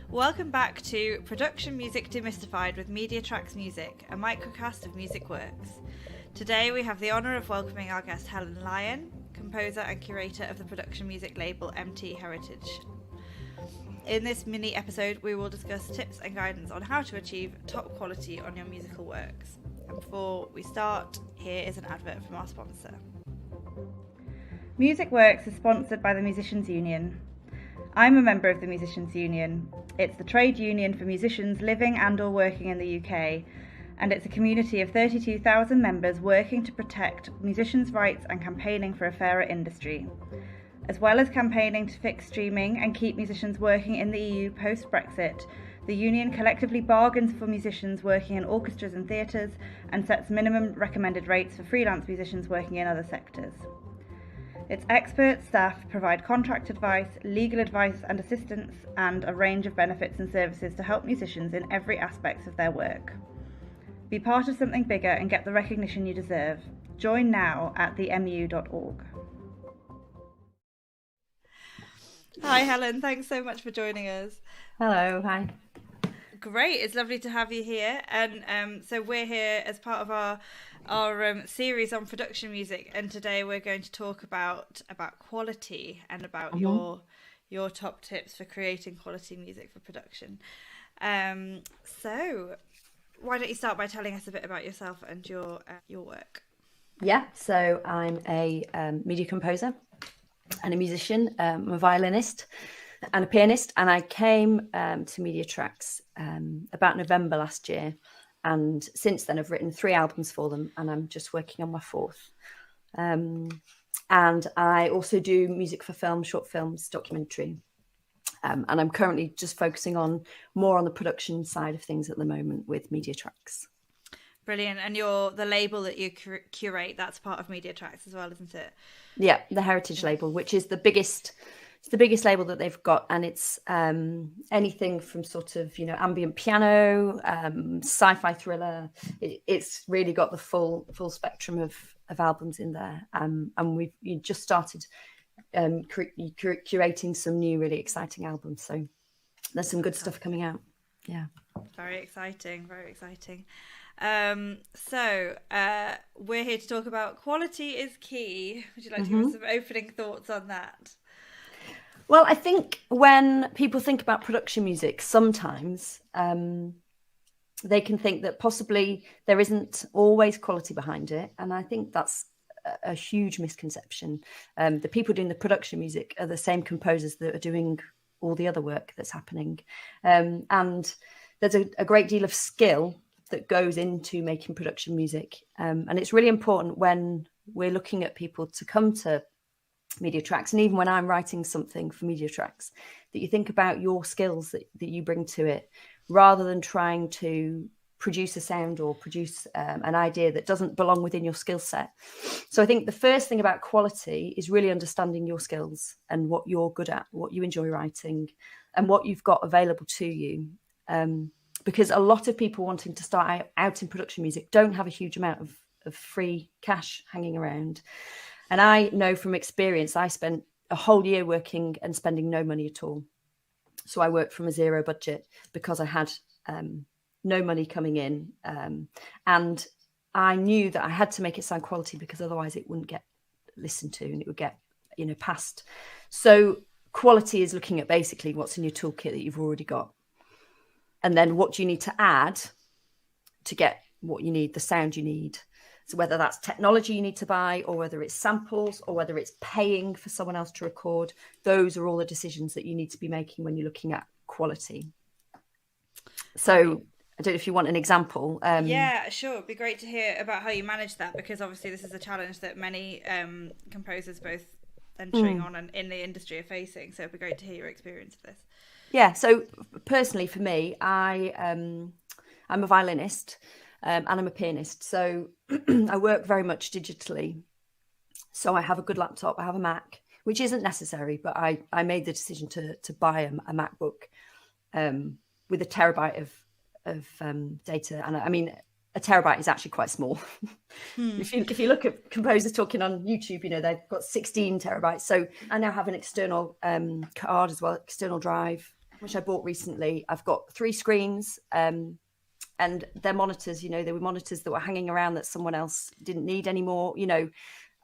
Welcome back to Production Music Demystified with MediaTracks Music, a microcast of music works. Today we have the honour of welcoming our guest Helen Lyon, composer and curator of the production music label MT Heritage. In this mini episode we will discuss tips and guidance on how to achieve top quality on your musical works. And before we start, here is an advert from our sponsor. Music Works is sponsored by the Musicians Union. I'm a member of the Musicians Union. It's the trade union for musicians living and or working in the UK, and it's a community of 32,000 members working to protect musicians' rights and campaigning for a fairer industry. As well as campaigning to fix streaming and keep musicians working in the EU post-Brexit, the union collectively bargains for musicians working in orchestras and theatres and sets minimum recommended rates for freelance musicians working in other sectors. Its expert staff provide contract advice, legal advice and assistance, and a range of benefits and services to help musicians in every aspect of their work. Be part of something bigger and get the recognition you deserve. Join now at themu.org. Hi Helen, thanks so much for joining us. Hello, hi. Great, it's lovely to have you here. And so we're here as part of our series on production music, and today we're going to talk about quality and about your top tips for creating quality music for production. So why don't you start by telling us a bit about yourself and your work? Yeah, so I'm a media composer and a musician. I'm a violinist and a pianist, and I came to MediaTracks about November last year. And since then, I've written 3 albums for them, and I'm just working on my 4th. And I also do music for film, short films, documentary. And I'm currently just focusing more on the production side of things at the moment with MediaTracks. Brilliant. And the label that you curate, that's part of MediaTracks as well, isn't it? Yeah, the Heritage label, which is the biggest label that they've got, and it's anything from sort of ambient piano, sci-fi thriller. It's really got the full spectrum of albums in there, and we've just started curating some new really exciting albums. So there's some good stuff coming out. Yeah, very exciting. So we're here to talk about quality is key. Would you like to give us some opening thoughts on that? Well, I think when people think about production music, sometimes they can think that possibly there isn't always quality behind it. And I think that's a huge misconception. The people doing the production music are the same composers that are doing all the other work that's happening. And there's a great deal of skill that goes into making production music. And it's really important when we're looking at people to come to MediaTracks, and even when I'm writing something for MediaTracks, that you think about your skills that you bring to it, rather than trying to produce a sound or produce an idea that doesn't belong within your skill set. So I think the first thing about quality is really understanding your skills and what you're good at, what you enjoy writing, and what you've got available to you. Because a lot of people wanting to start out in production music don't have a huge amount of free cash hanging around. And I know from experience, I spent a whole year working and spending no money at all. So I worked from a 0 budget because I had no money coming in. And I knew that I had to make it sound quality, because otherwise it wouldn't get listened to and it would get, passed. So quality is looking at basically what's in your toolkit that you've already got. And then what do you need to add to get what you need, the sound you need. So whether that's technology you need to buy, or whether it's samples, or whether it's paying for someone else to record, those are all the decisions that you need to be making when you're looking at quality. So I don't know if you want an example. Yeah, sure. It'd be great to hear about how you manage that, because obviously this is a challenge that many composers, both entering on and in the industry, are facing. So it'd be great to hear your experience of this. Yeah. So personally, for me, I'm a violinist. And I'm a pianist, so I work very much digitally. So I have a good laptop, I have a Mac, which isn't necessary, but I made the decision to buy a MacBook with a terabyte of data. And I mean, a terabyte is actually quite small. If you look at composers talking on YouTube, you know, they've got 16 terabytes. So I now have an external card as well, external drive, which I bought recently. I've got 3 screens, and they're monitors. You know, they were monitors that were hanging around that someone else didn't need anymore. You know,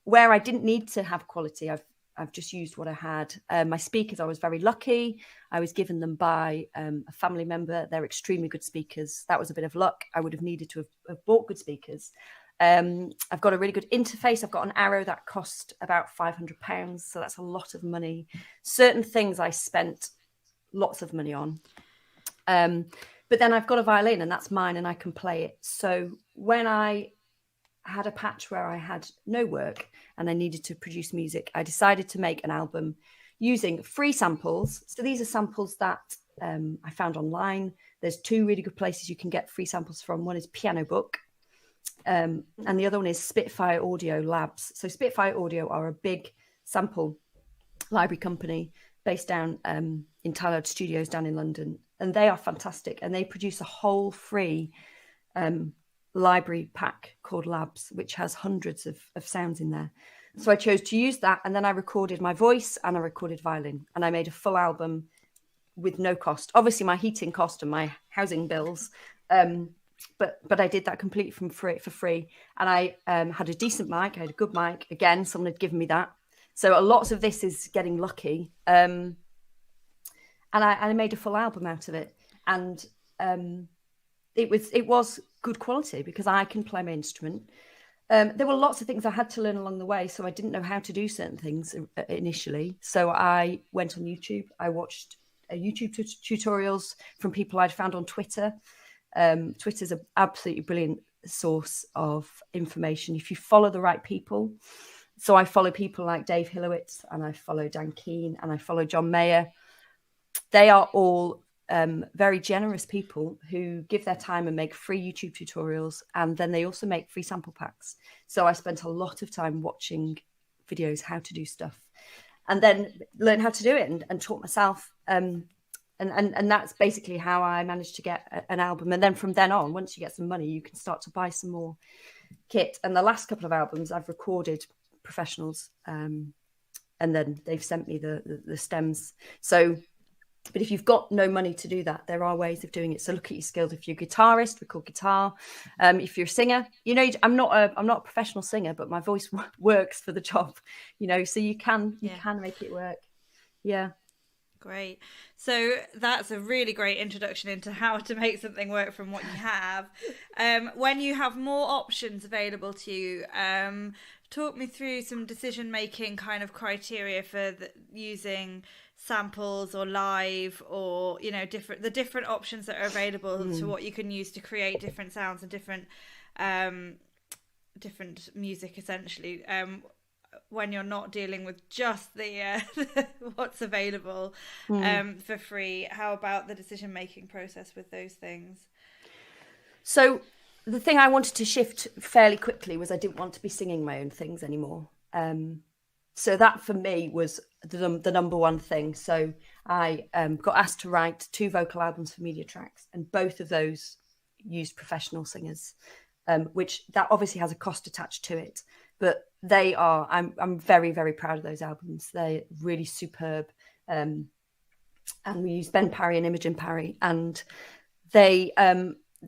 where I didn't need to have quality, I've just used what I had. My speakers, I was very lucky. I was given them by a family member. They're extremely good speakers. That was a bit of luck. I would have needed to have bought good speakers. I've got a really good interface. I've got an Arrow that cost about £500. So that's a lot of money. Certain things I spent lots of money on. But then I've got a violin and that's mine and I can play it. So when I had a patch where I had no work and I needed to produce music, I decided to make an album using free samples. So these are samples that I found online. There's 2 really good places you can get free samples from. One is Piano Book, and the other one is Spitfire Audio Labs. So Spitfire Audio are a big sample library company based down in Tyler Studios down in London. And they are fantastic. And they produce a whole free library pack called Labs, which has hundreds of sounds in there. So I chose to use that, and then I recorded my voice and I recorded violin, and I made a full album with no cost. Obviously my heating cost and my housing bills, but I did that completely for free. And I had a decent mic. I had a good mic. Again, someone had given me that. So lots of this is getting lucky. And I made a full album out of it, and it was good quality because I can play my instrument. There were lots of things I had to learn along the way, so I didn't know how to do certain things initially. So I went on YouTube. I watched YouTube tutorials from people I'd found on Twitter. Twitter's an absolutely brilliant source of information if you follow the right people. So I follow people like Dave Hillowitz, and I follow Dan Keane, and I follow John Mayer. They are all very generous people who give their time and make free YouTube tutorials, and then they also make free sample packs. So I spent a lot of time watching videos how to do stuff, and then learn how to do it and taught myself. And that's basically how I managed to get an album. And then from then on, once you get some money, you can start to buy some more kit. And the last couple of albums I've recorded professionals, and then they've sent me the stems. So, but if you've got no money to do that, there are ways of doing it. So look at your skills. If you're a guitarist, record guitar. If you're a singer, you know, I'm not a professional singer, but my voice works for the job, you know, so you can make it work. Yeah. Great. So that's a really great introduction into how to make something work from what you have. When you have more options available to you, talk me through some decision-making kind of criteria for using samples or live, or, you know, the different options that are available to what you can use to create different sounds and different music, essentially. When you're not dealing with just the what's available for free, how about the decision-making process with those things? So the thing I wanted to shift fairly quickly was I didn't want to be singing my own things anymore. So that for me was the number one thing. So I got asked to write 2 vocal albums for MediaTracks, and both of those used professional singers, which that obviously has a cost attached to it. But they are, I'm very, very proud of those albums. They're really superb. And we use Ben Parry and Imogen Parry, and they,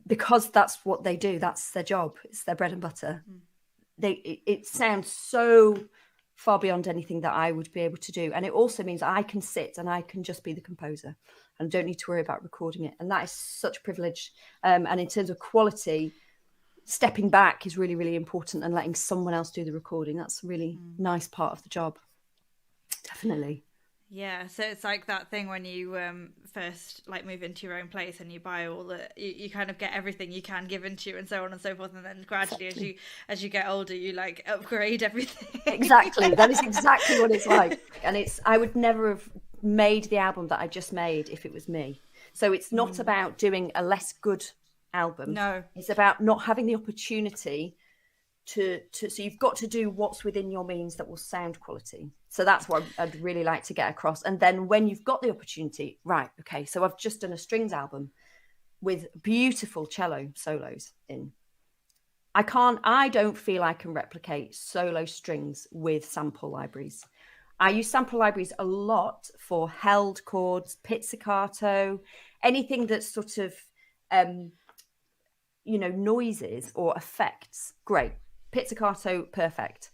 because that's what they do, that's their job, it's their bread and butter. It sounds so far beyond anything that I would be able to do. And it also means I can sit and I can just be the composer and don't need to worry about recording it. And that is such a privilege. And in terms of quality, stepping back is really, really important, and letting someone else do the recording. That's a really nice part of the job. Definitely. Yeah, so it's like that thing when you first like move into your own place and you buy all the, you kind of get everything you can given to you and so on and so forth, and then gradually as you get older you like upgrade everything. Exactly, that is exactly what it's like. And I would never have made the album that I just made if it was me. So it's not about doing a less good album. No, it's about not having the opportunity to so you've got to do what's within your means that will sound quality. So that's what I'd really like to get across. And then when you've got the opportunity, right, okay, so I've just done a strings album with beautiful cello solos in. I don't feel I can replicate solo strings with sample libraries. I use sample libraries a lot for held chords, pizzicato, anything that's sort of, noises or effects. Great. Pizzicato, perfect.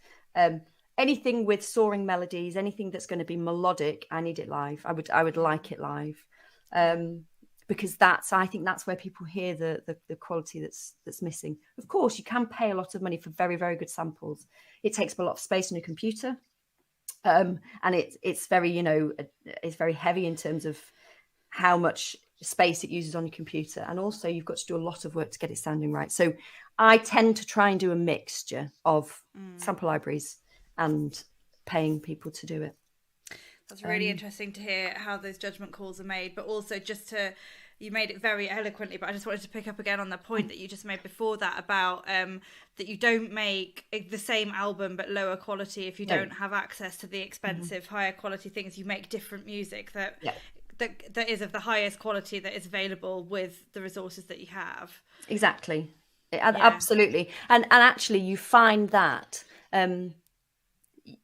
Anything with soaring melodies, anything that's going to be melodic, I need it live. I would like it live. Because I think that's where people hear the quality that's missing. Of course, you can pay a lot of money for very, very good samples. It takes up a lot of space on your computer, and it's very, it's very heavy in terms of how much space it uses on your computer, and also you've got to do a lot of work to get it sounding right. So I tend to try and do a mixture of sample libraries and paying people to do it. That's really interesting to hear how those judgment calls are made, but also you made it very eloquently, but I just wanted to pick up again on the point that you just made before that about that you don't make the same album but lower quality if you don't have access to the expensive, higher quality things. You make different music that is of the highest quality that is available with the resources that you have. Exactly. Absolutely. And actually you find that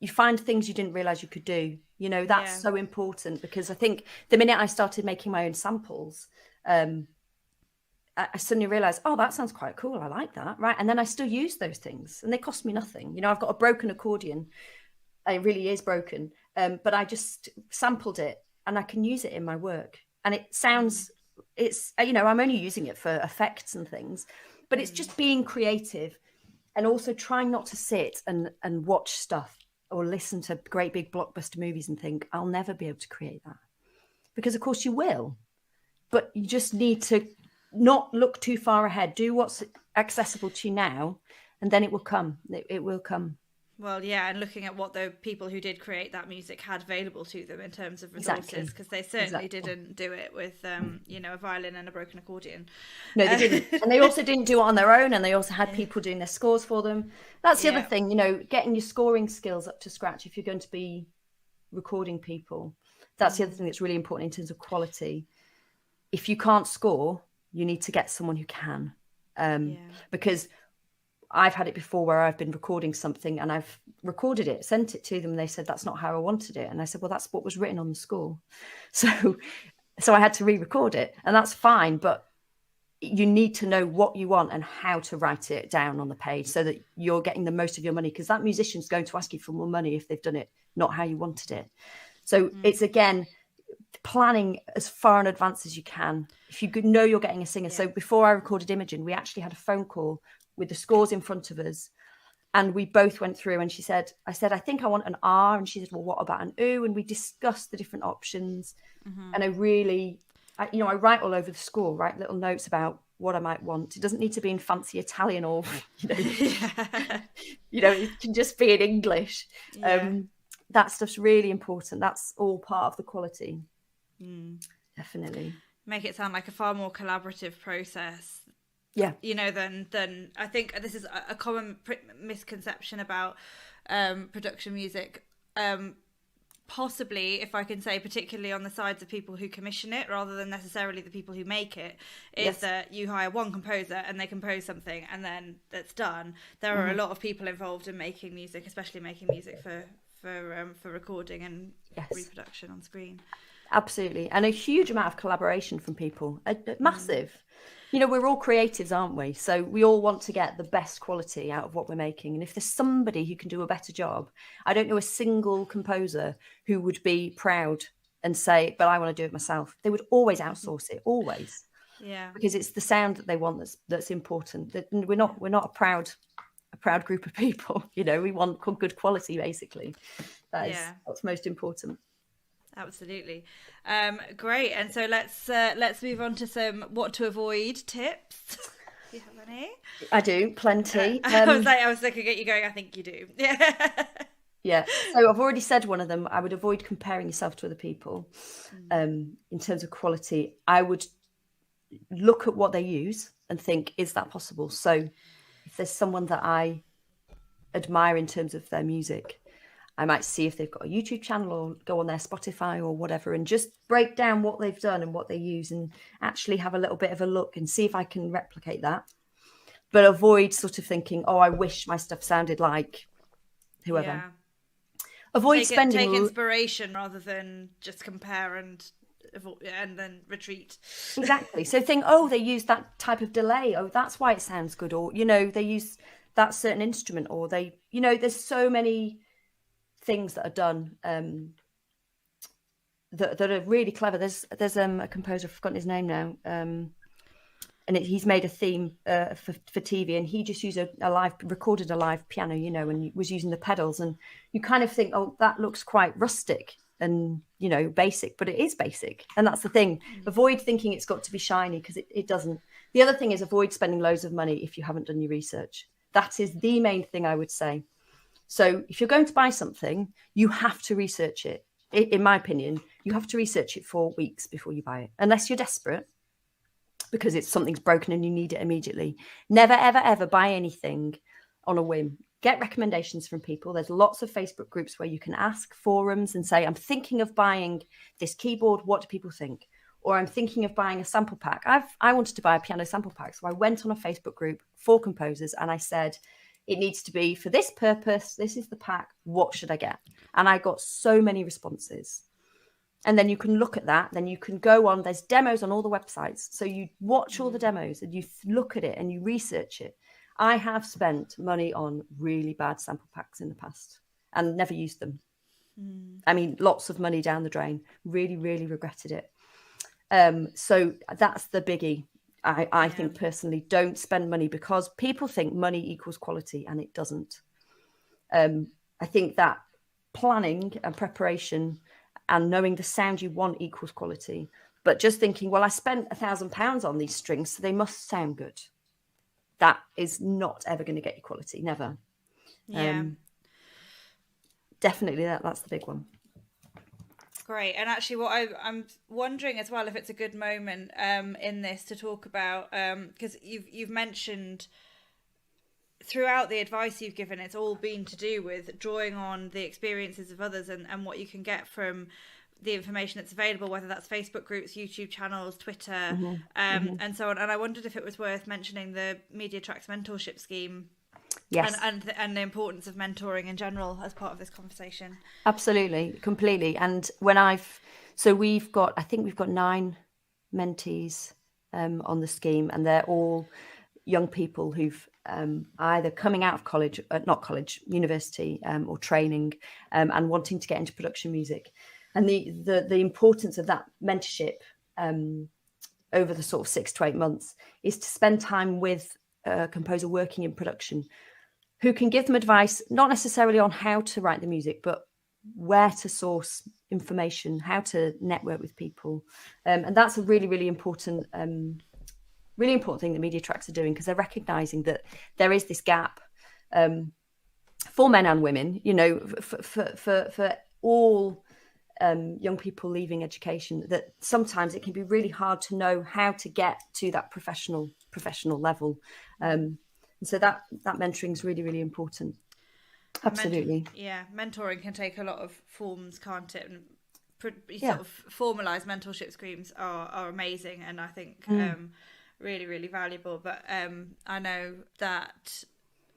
you find things you didn't realize you could do. That's so important, because I think the minute I started making my own samples, I suddenly realized, oh, that sounds quite cool. I like that. Right. And then I still use those things and they cost me nothing. I've got a broken accordion. It really is broken. But I just sampled it and I can use it in my work. And it sounds, I'm only using it for effects and things, but it's just being creative and also trying not to sit and watch stuff or listen to great big blockbuster movies and think, I'll never be able to create that. Because of course you will, but you just need to not look too far ahead. Do what's accessible to you now, and then it will come. It will come. Well, yeah, and looking at what the people who did create that music had available to them in terms of resources, because they certainly didn't do it with, a violin and a broken accordion. No, they didn't. And they also didn't do it on their own, and they also had people doing their scores for them. That's the other thing, getting your scoring skills up to scratch if you're going to be recording people. That's the other thing that's really important in terms of quality. If you can't score, you need to get someone who can. Because I've had it before where I've been recording something and I've recorded it, sent it to them, and they said, that's not how I wanted it. And I said, well, that's what was written on the score. So I had to re-record it, and that's fine. But you need to know what you want and how to write it down on the page so that you're getting the most of your money, because that musician's going to ask you for more money if they've done it not how you wanted it. So it's, again, planning as far in advance as you can. If you know you're getting a singer. So before I recorded Imogen, we actually had a phone call with the scores in front of us, and we both went through, and I said, I think I want an R, and she said, well, what about an O? And we discussed the different options. And I write all over the score, write little notes about what I might want. It doesn't need to be in fancy Italian or, it can just be in English. That stuff's really important. That's all part of the quality. Definitely. Make it sound like a far more collaborative process. Then I think this is a common misconception about production music. Possibly, if I can say, particularly on the sides of people who commission it rather than necessarily the people who make it, is that you hire one composer and they compose something and then that's done. There are a lot of people involved in making music, especially making music for recording and reproduction on screen. Absolutely. And a huge amount of collaboration from people. Massive. We're all creatives, aren't we? So we all want to get the best quality out of what we're making. And if there's somebody who can do a better job, I don't know a single composer who would be proud and say, but I want to do it myself. They would always outsource it, always. Yeah. Because it's the sound that they want that's important. We're not a proud group of people. We want good quality, basically. That's most important. Absolutely. Great. And so let's move on to some what to avoid tips. Do you have any? I do, plenty. I was looking at you going, I think you do. Yeah. So I've already said one of them. I would avoid comparing yourself to other people. In terms of quality, I would look at what they use and think, is that possible? So if there's someone that I admire in terms of their music, I might see if they've got a YouTube channel or go on their Spotify or whatever and just break down what they've done and what they use and actually have a little bit of a look and see if I can replicate that. but avoid sort of thinking, oh, I wish my stuff sounded like whoever. Yeah. Avoid spending... Take inspiration rather than just compare and then retreat. Exactly. So think, oh, they use that type of delay. Oh, that's why it sounds good. Or, you know, they use that certain instrument, or they, you know, there's so many things that are done that are really clever. There's a composer, I've forgotten his name now, and he's made a theme for TV, and he just used recorded a live piano, you know, and was using the pedals, and you kind of think, oh, that looks quite rustic and, you know, basic, but it is basic. And that's the thing. Avoid thinking it's got to be shiny, because it doesn't. The other thing is avoid spending loads of money if you haven't done your research. That is the main thing I would say. So if you're going to buy something, you have to research it. In my opinion, you have to research it for weeks before you buy it, unless you're desperate because something's broken and you need it immediately. Never, ever, ever buy anything on a whim. Get recommendations from people. There's lots of Facebook groups where you can ask, forums, and say, I'm thinking of buying this keyboard. What do people think? Or I'm thinking of buying a sample pack. I wanted to buy a piano sample pack. So I went on a Facebook group for composers and I said, it needs to be for this purpose. This is the pack. What should I get? And I got so many responses. And then you can look at that. Then you can go on. There's demos on all the websites. So you watch all the demos and you look at it and you research it. I have spent money on really bad sample packs in the past and never used them. I mean, lots of money down the drain. Really, really regretted it. So that's the biggie. I think personally, don't spend money, because people think money equals quality, and it doesn't. I think that planning and preparation and knowing the sound you want equals quality. But just thinking, well, I spent £1,000 on these strings, so they must sound good. That is not ever going to get you quality. Never. Yeah. Definitely that's the big one. Great. And actually what I'm wondering as well, if it's a good moment in this to talk about, because you've mentioned throughout the advice you've given, it's all been to do with drawing on the experiences of others and what you can get from the information that's available, whether that's Facebook groups, YouTube channels, Twitter, and so on. And I wondered if it was worth mentioning the MediaTracks mentorship scheme. Yes. And the importance of mentoring in general as part of this conversation. Absolutely, completely. And I think we've got 9 mentees on the scheme, and they're all young people who've either coming out of university or training, and wanting to get into production music. And the importance of that mentorship over the sort of 6 to 8 months is to spend time with a composer working in production, who can give them advice, not necessarily on how to write the music, but where to source information, how to network with people. And that's a really, really important thing that MediaTracks are doing, because they're recognizing that there is this gap for men and women, you know, for all young people leaving education, that sometimes it can be really hard to know how to get to that professional level. And so that mentoring is really, really important. Absolutely. Mentoring can take a lot of forms, can't it? And sort of formalised mentorship schemes are amazing, and I think really, really valuable. But I know that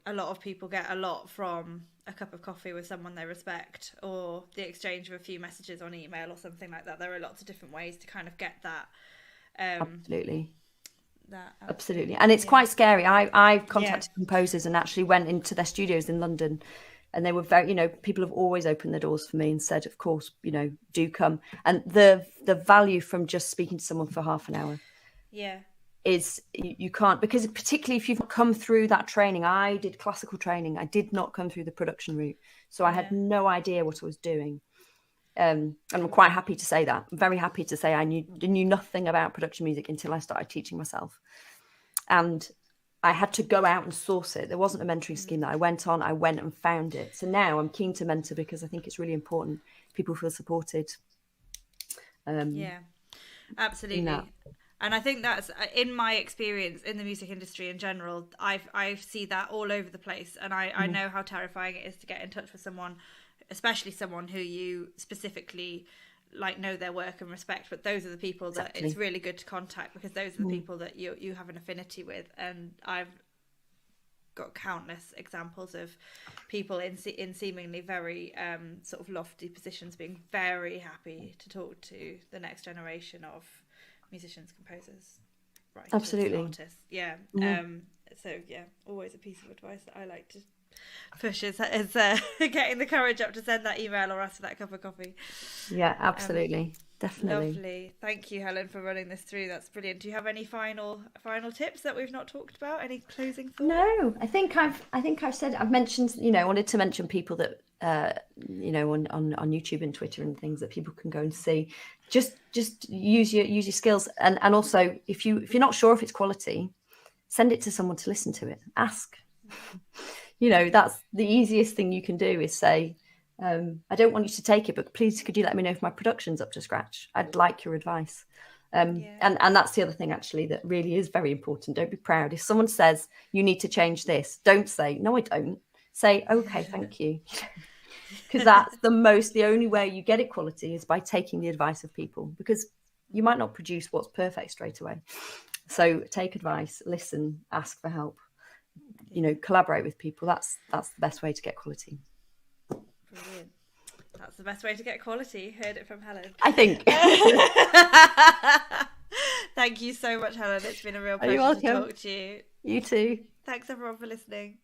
a lot of people get a lot from a cup of coffee with someone they respect, or the exchange of a few messages on email or something like that. There are lots of different ways to kind of get that. Absolutely. And it's quite scary. I've contacted composers and actually went into their studios in London, and they were very, you know, people have always opened their doors for me and said, of course, you know, do come. And the value from just speaking to someone for half an hour is you can't, because particularly if you've come through that training. I did classical training. I did not come through the production route, so I had no idea what I was doing. And I'm quite happy to say that. I'm very happy to say I knew nothing about production music until I started teaching myself. And I had to go out and source it. There wasn't a mentoring scheme that I went on. I went and found it. So now I'm keen to mentor, because I think it's really important people feel supported. Absolutely. And I think that's, in my experience in the music industry in general, I see that all over the place. And I know how terrifying it is to get in touch with someone, especially someone who you specifically know their work and respect. But those are the people that it's really good to contact, because those are the people that you have an affinity with. And I've got countless examples of people in seemingly very sort of lofty positions being very happy to talk to the next generation of musicians, composers, writers, Absolutely. artists. Yeah. So yeah, always a piece of advice that I like to push is getting the courage up to send that email or ask for that cup of coffee. Yeah, absolutely. Definitely. Lovely. Thank you, Helen, for running this through. That's brilliant. Do you have any final tips that we've not talked about? Any closing thoughts? No, I think I've said, I've mentioned, I wanted to mention people that on YouTube and Twitter and things that people can go and see. Just use your skills, and also if you're not sure if it's quality, send it to someone to listen to it. Ask. That's the easiest thing you can do, is say, I don't want you to take it, but please could you let me know if my production's up to scratch? I'd like your advice. And that's the other thing actually that really is very important. Don't be proud. If someone says you need to change this, don't say no I don't. Say okay, thank you. Because that's the only way you get equality is by taking the advice of people, because you might not produce what's perfect straight away. So take advice, listen, ask for help, collaborate with people. That's the best way to get quality. Brilliant. That's the best way to get quality. Heard it from Helen, I think. Thank you so much, Helen. It's been a real pleasure to talk to you. You too. Thanks everyone for listening.